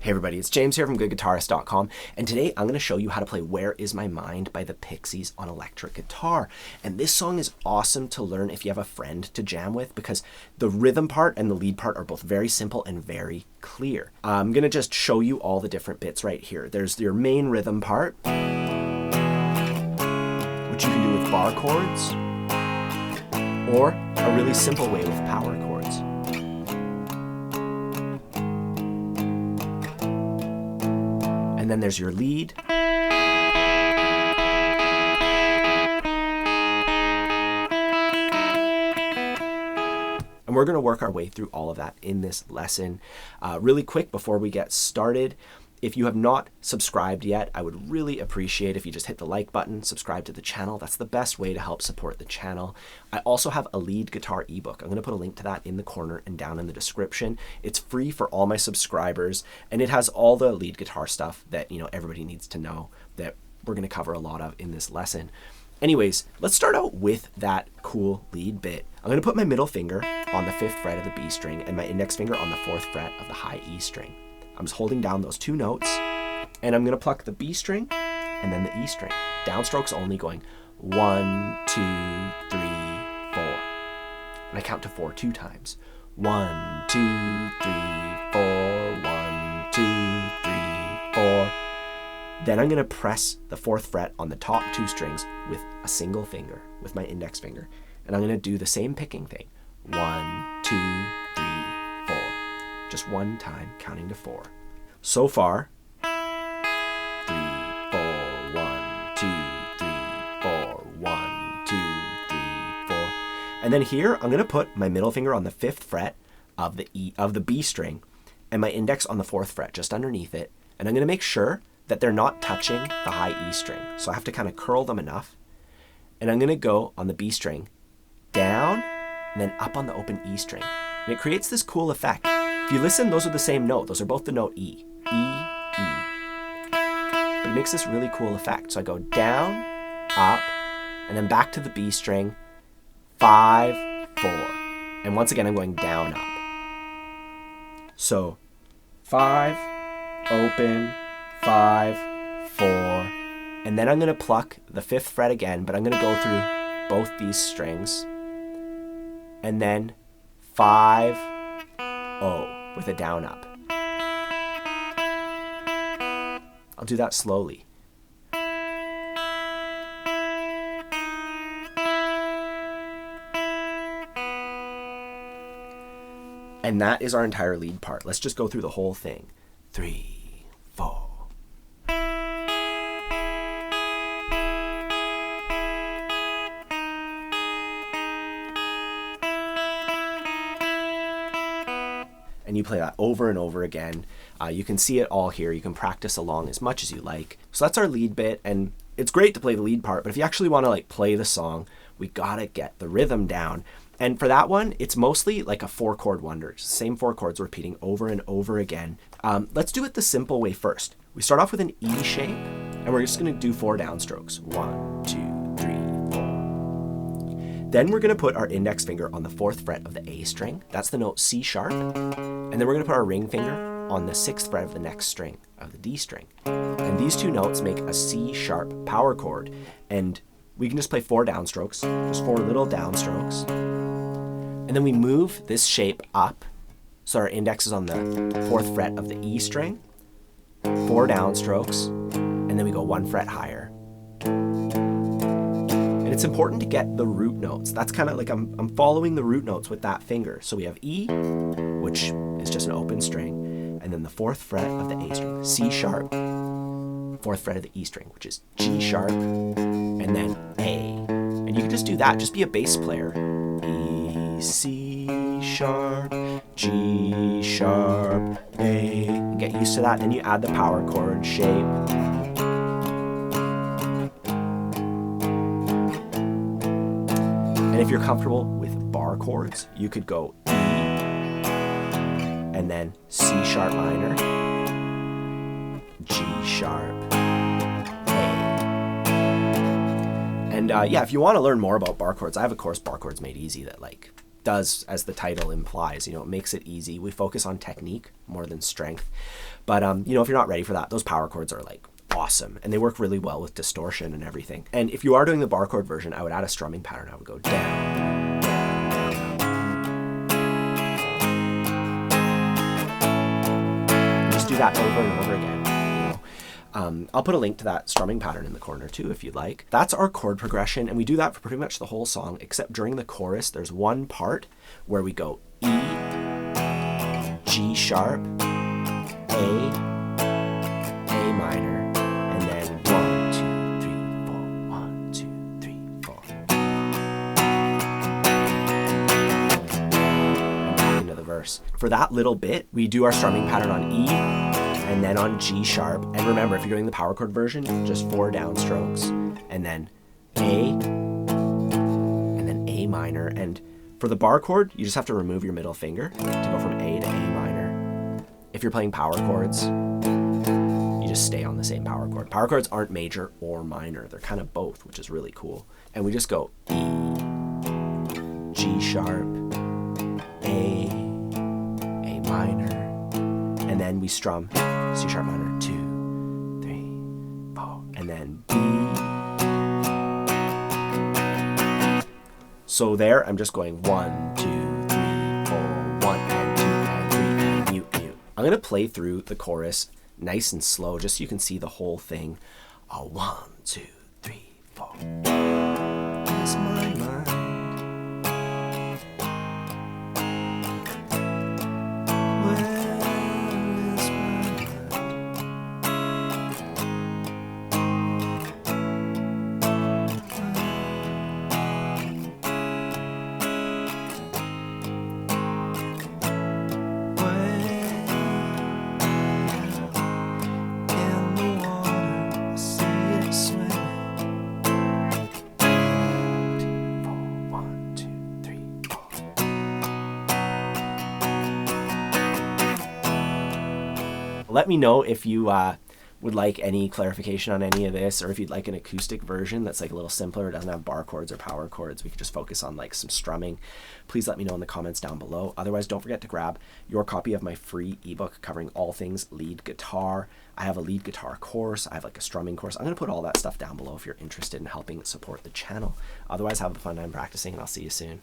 Hey everybody, it's James here from GoodGuitarist.com, and today I'm going to show you how to play Where Is My Mind by the Pixies on electric guitar. And this song is awesome to learn if you have a friend to jam with, because the rhythm part and the lead part are both very simple and very clear. I'm going to just show you all the different bits right here. There's your main rhythm part, which you can do with bar chords, or a really simple way with power chords. And then there's your lead. And we're going to work our way through all of that in this lesson. Really quick before we get started, if you have not subscribed yet, I would really appreciate if you just hit the like button, subscribe to the channel. That's the best way to help support the channel. I also have a lead guitar ebook. I'm going to put a link to that in the corner and down in the description. It's free for all my subscribers, and it has all the lead guitar stuff that everybody needs to know that we're going to cover a lot of in this lesson. Anyways, let's start out with that cool lead bit. I'm going to put my middle finger on the 5th fret of the B string and my index finger on the 4th fret of the high E string. I'm just holding down those two notes, and I'm going to pluck the B string and then the E string. Downstrokes only, going 1, 2, 3, 4. And I count to 4 2 times. 1, 2, 3, 4, 1, 2, 3, 4. Then I'm going to press the 4th fret on the top 2 strings with a single finger, with my index finger. And I'm going to do the same picking thing. 1, 2, 3, 4. Just one time, counting to 4. So far, 3, 4, 1, 2, 3, 4, 1, 2, 3, 4. And then here, I'm going to put my middle finger on the 5th fret of the B string and my index on the 4th fret, just underneath it. And I'm going to make sure that they're not touching the high E string. So I have to kind of curl them enough. And I'm going to go on the B string, down, and then up on the open E string. And it creates this cool effect. If you listen, those are the same note. Those are both the note E. E, E. But it makes this really cool effect. So I go down, up, and then back to the B string, 5, 4. And once again, I'm going down, up. So 5, open, 5, 4. And then I'm going to pluck the 5th fret again, but I'm going to go through both these strings. And then 5, O with a down up. I'll do that slowly. And that is our entire lead part. Let's just go through the whole thing. 3, 4. And you play that over and over again. You can see it all here. You can practice along as much as you like. So that's our lead bit, and it's great to play the lead part, but if you actually want to play the song, we gotta get the rhythm down. And for that one, it's mostly like a 4-chord wonder. Same 4 chords repeating over and over again. Let's do it the simple way first. We start off with an E shape, and we're just gonna do 4 downstrokes. 1, 2, 3, 4. Then we're gonna put our index finger on the 4th fret of the A string. That's the note C sharp. And then we're going to put our ring finger on the 6th fret of the next string of the D string. And these two notes make a C sharp power chord. And we can just play 4 downstrokes, just 4 little downstrokes. And then we move this shape up. So our index is on the 4th fret of the E string, 4 downstrokes, and then we go 1 fret higher. And it's important to get the root notes. That's kind of like I'm following the root notes with that finger. So we have E, which is just an open string, and then the 4th fret of the A string, C sharp, 4th fret of the E string, which is G sharp, and then A. And you can just do that, just be a bass player. E, C sharp, G sharp, A, and get used to that. Then you add the power chord shape. And if you're comfortable with bar chords, you could go E, and then C sharp minor, G sharp, A. And yeah, if you want to learn more about bar chords, I have a course, Bar Chords Made Easy, that does, as the title implies, you know, it makes it easy. We focus on technique more than strength. But, you know, if you're not ready for that, those power chords are like awesome, and they work really well with distortion and everything. And if you are doing the bar chord version, I would add a strumming pattern. I would go down. Just do that over and over again. I'll put a link to that strumming pattern in the corner too, if you'd like. That's our chord progression, and we do that for pretty much the whole song, except during the chorus, there's one part where we go E, G sharp, A minor, and then 1, 2, 3, 4, 1, 2, 3, 4. And back into the verse. For that little bit, we do our strumming pattern on E, and then on G sharp. And remember, if you're doing the power chord version, just 4 downstrokes, and then A, and then A minor. And for the bar chord, you just have to remove your middle finger to go from A to A minor. If you're playing power chords, you just stay on the same power chord. Power chords aren't major or minor. They're kind of both, which is really cool. And we just go E, G sharp, A minor, and then we strum C sharp minor, 2, 3, 4, and then B. So there, I'm just going 1, 2, 3, 4, 1, and 2, and 3, and mute, mute. I'm gonna play through the chorus nice and slow, just so you can see the whole thing. 1, 2, 3, 4. It's my mind. Let me know if you would like any clarification on any of this, or if you'd like an acoustic version that's like a little simpler, doesn't have bar chords or power chords. We could just focus on like some strumming. Please let me know in the comments down below. Otherwise, don't forget to grab your copy of my free ebook covering all things lead guitar. I have a lead guitar course. I have like a strumming course. I'm going to put all that stuff down below if you're interested in helping support the channel. Otherwise, have a fun time practicing, and I'll see you soon.